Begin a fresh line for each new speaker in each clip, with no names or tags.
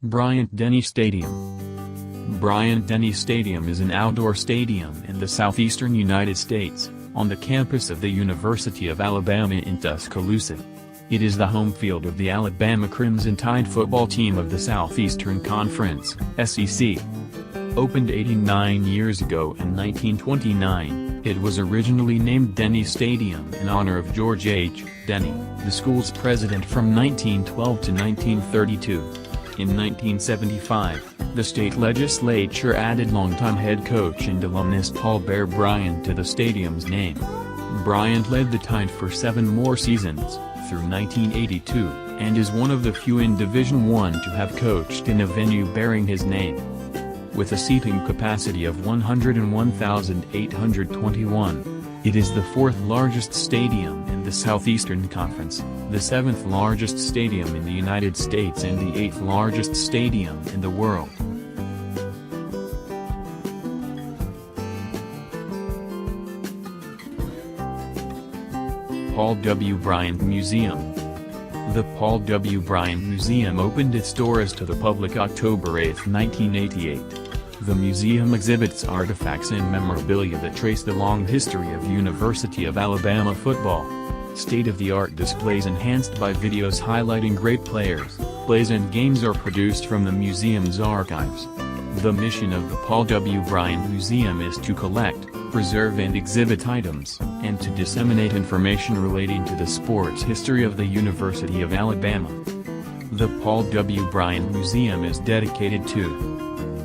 Bryant Denny Stadium. Bryant Denny Stadium is an outdoor stadium in the southeastern United States, on the campus of the University of Alabama in Tuscaloosa. It is the home field of the Alabama Crimson Tide football team of the Southeastern Conference, SEC. Opened 89 years ago in 1929, it was originally named Denny Stadium in honor of George H. Denny, the school's president from 1912 to 1932. In 1975, the state legislature added longtime head coach and alumnus Paul Bear Bryant to the stadium's name. Bryant led the Tide for 7 more seasons, through 1982, and is one of the few in Division I to have coached in a venue bearing his name. With a seating capacity of 101,821, it is the 4th largest stadium in the Southeastern Conference, the 7th largest stadium in the United States and the 8th largest stadium in the world. Paul W. Bryant Museum. The Paul W. Bryant Museum opened its doors to the public October 8, 1988. The museum exhibits artifacts and memorabilia that trace the long history of University of Alabama football. State-of-the-art displays enhanced by videos highlighting great players, plays and games are produced from the museum's archives. The mission of the Paul W. Bryant Museum is to collect, preserve and exhibit items, and to disseminate information relating to the sports history of the University of Alabama. The Paul W. Bryant Museum is dedicated to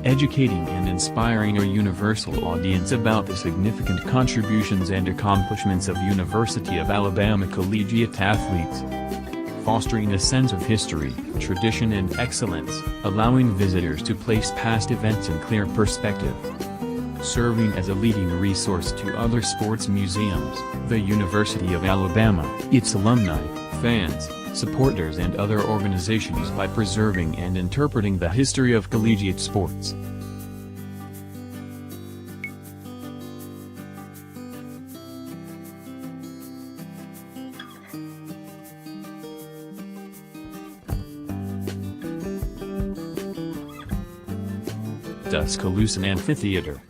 educating and inspiring a universal audience about the significant contributions and accomplishments of University of Alabama collegiate athletes, fostering a sense of history, tradition and excellence, allowing visitors to place past events in clear perspective. Serving as a leading resource to other sports museums, the University of Alabama, its alumni, fans, supporters and other organizations by preserving and interpreting the history of collegiate sports. Tuscaloosa Amphitheater.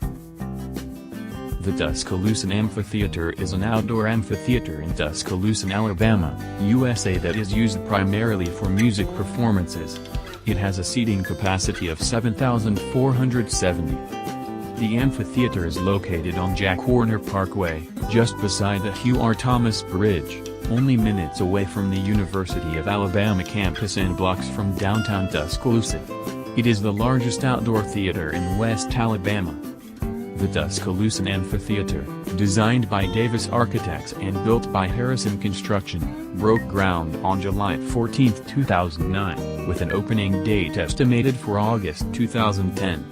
The Tuscaloosa Amphitheater is an outdoor amphitheater in Tuscaloosa, Alabama, USA that is used primarily for music performances. It has a seating capacity of 7,470. The amphitheater is located on Jack Horner Parkway, just beside the Hugh R. Thomas Bridge, only minutes away from the University of Alabama campus and blocks from downtown Tuscaloosa. It is the largest outdoor theater in West Alabama. The Tuscaloosa Amphitheater, designed by Davis Architects and built by Harrison Construction, broke ground on July 14, 2009, with an opening date estimated for August 2010.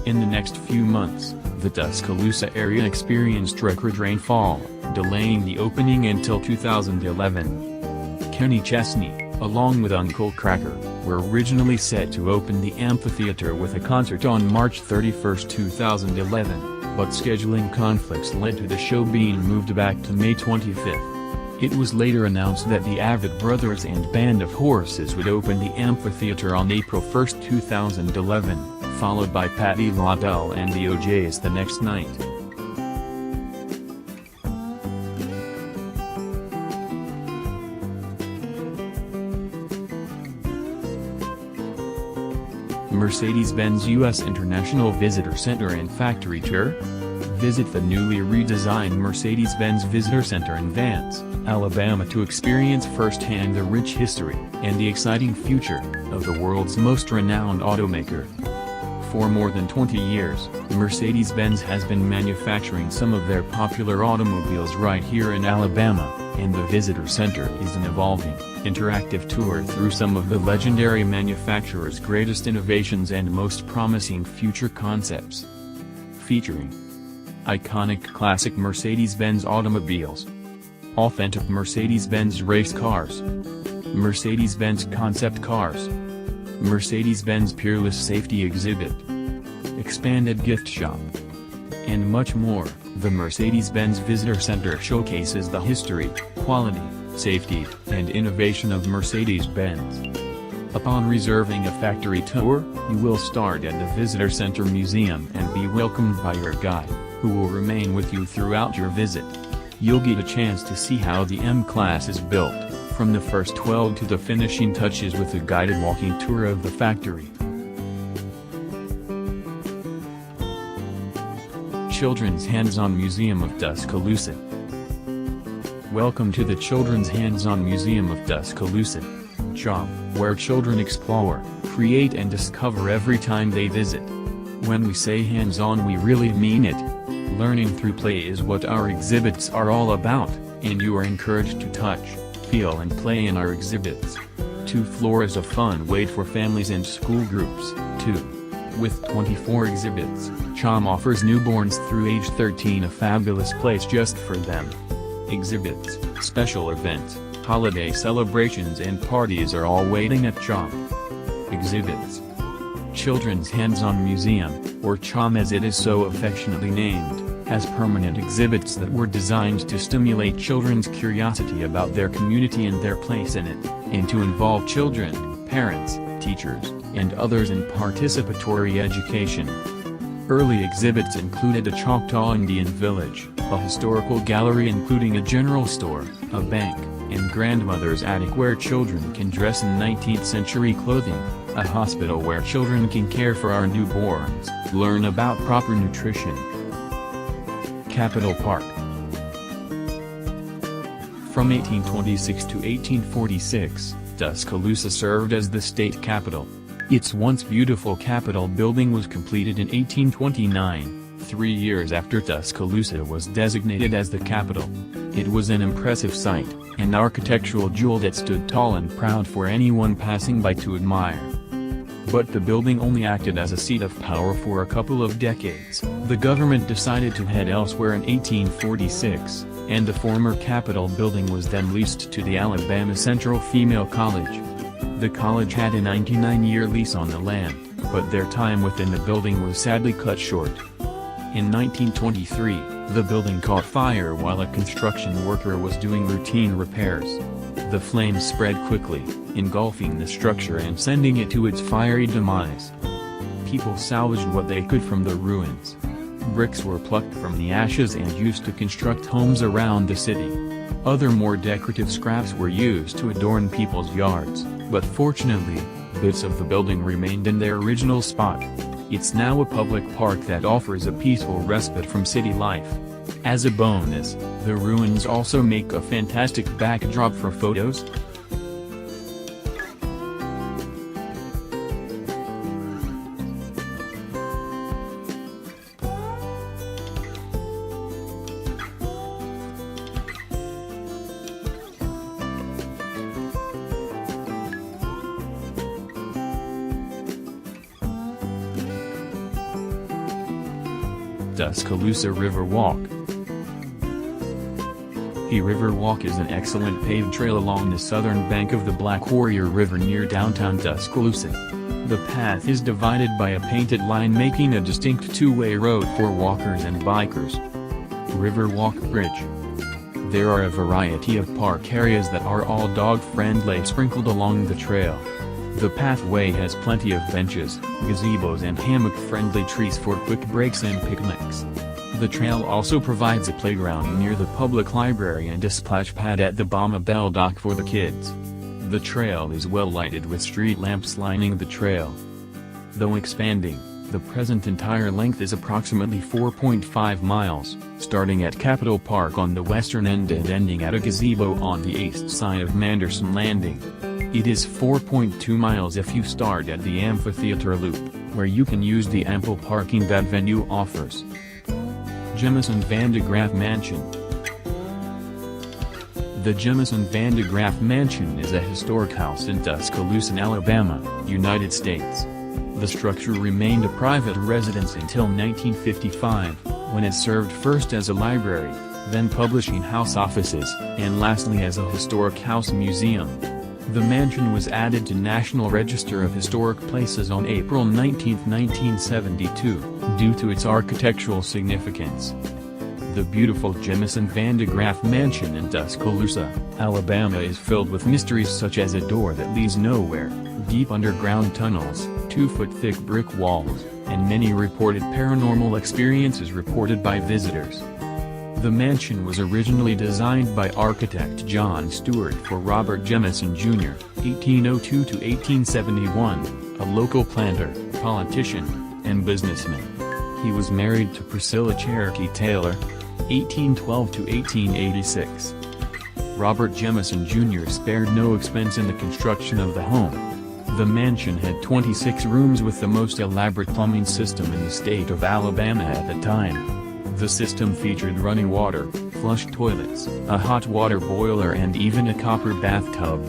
In the next few months, the Tuscaloosa area experienced record rainfall, delaying the opening until 2011. Kenny Chesney, along with Uncle Kracker, were originally set to open the amphitheater with a concert on March 31, 2011, but scheduling conflicts led to the show being moved back to May 25. It was later announced that the Avid Brothers and Band of Horses would open the amphitheater on April 1, 2011, followed by Patti LaBelle and the O'Jays the next night. Mercedes-Benz U.S. International Visitor Center and Factory Tour. Visit the newly redesigned Mercedes-Benz Visitor Center in Vance, Alabama to experience firsthand the rich history and the exciting future of the world's most renowned automaker. For more than 20 years, Mercedes-Benz has been manufacturing some of their popular automobiles right here in Alabama, and the Visitor Center is an evolving, interactive tour through some of the legendary manufacturer's greatest innovations and most promising future concepts. Featuring iconic classic Mercedes-Benz automobiles, authentic Mercedes-Benz race cars, Mercedes-Benz concept cars, Mercedes-Benz Peerless Safety Exhibit, expanded gift shop, and much more. The Mercedes-Benz Visitor Center showcases the history, quality, safety, and innovation of Mercedes-Benz. Upon reserving a factory tour, you will start at the Visitor Center Museum and be welcomed by your guide, who will remain with you throughout your visit. You'll get a chance to see how the M-Class is built, from the first weld to the finishing touches with a guided walking tour of the factory. Children's Handson Museum of Tuscaloosa. Welcome to the Children's Handson Museum of Tuscaloosa, CHOM, where children explore, create and discover every time they visit. When we say hands-on, we really mean it. Learning through play is what our exhibits are all about, and you are encouraged to touch, feel and play in our exhibits. 2 floors of fun wait for families and school groups, too. With 24 exhibits, CHOM offers newborns through age 13 a fabulous place just for them. Exhibits, special events, holiday celebrations and parties are all waiting at CHOM. Exhibits. Children's Handson Museum, or CHOM as it is so affectionately named, has permanent exhibits that were designed to stimulate children's curiosity about their community and their place in it, and to involve children, parents, teachers, and others in participatory education. Early exhibits included a Choctaw Indian village, a historical gallery including a general store, a bank, and grandmother's attic where children can dress in 19th century clothing, a hospital where children can care for our newborns, learn about proper nutrition. Capitol Park. From 1826 to 1846, Tuscaloosa served as the state capital. Its once beautiful Capitol building was completed in 1829, 3 years after Tuscaloosa was designated as the capital. It was an impressive sight, an architectural jewel that stood tall and proud for anyone passing by to admire. But the building only acted as a seat of power for a couple of decades. The government decided to head elsewhere in 1846, and the former Capitol building was then leased to the Alabama Central Female College. The college had a 99-year lease on the land, but their time within the building was sadly cut short. In 1923, the building caught fire while a construction worker was doing routine repairs. The flames spread quickly, engulfing the structure and sending it to its fiery demise. People salvaged what they could from the ruins. Bricks were plucked from the ashes and used to construct homes around the city. Other more decorative scraps were used to adorn people's yards, but fortunately, bits of the building remained in their original spot. It's now a public park that offers a peaceful respite from city life. As a bonus, the ruins also make a fantastic backdrop for photos. Tuscaloosa Riverwalk. The Riverwalk is an excellent paved trail along the southern bank of the Black Warrior River near downtown Tuscaloosa. The path is divided by a painted line making a distinct two-way road for walkers and bikers. Riverwalk Bridge. There are a variety of park areas that are all dog-friendly sprinkled along the trail. The pathway has plenty of benches, gazebos and hammock-friendly trees for quick breaks and picnics. The trail also provides a playground near the public library and a splash pad at the Bama Bell dock for the kids. The trail is well lighted with street lamps lining the trail. Though expanding, the present entire length is approximately 4.5 miles, starting at Capitol Park on the western end and ending at a gazebo on the east side of Manderson Landing. It is 4.2 miles if you start at the amphitheater loop, where you can use the ample parking that venue offers. Jemison-Van Mansion. The Jemison-Van Mansion is a historic house in Tuscaloosa, Alabama, United States. The structure remained a private residence until 1955, when it served first as a library, then publishing house offices, and lastly as a historic house museum. The mansion was added to National Register of Historic Places on April 19, 1972, due to its architectural significance. The beautiful Jemison-Van Mansion in Tuscaloosa, Alabama is filled with mysteries such as a door that leads nowhere, deep underground tunnels, 2-foot-thick brick walls, and many reported paranormal experiences reported by visitors. The mansion was originally designed by architect John Stewart for Robert Jemison Jr., 1802 to 1871, a local planter, politician, and businessman. He was married to Priscilla Cherokee Taylor, 1812 to 1886. Robert Jemison Jr. spared no expense in the construction of the home. The mansion had 26 rooms with the most elaborate plumbing system in the state of Alabama at the time. The system featured running water, flush toilets, a hot water boiler and even a copper bathtub.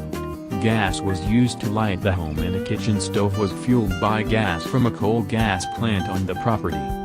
Gas was used to light the home and a kitchen stove was fueled by gas from a coal gas plant on the property.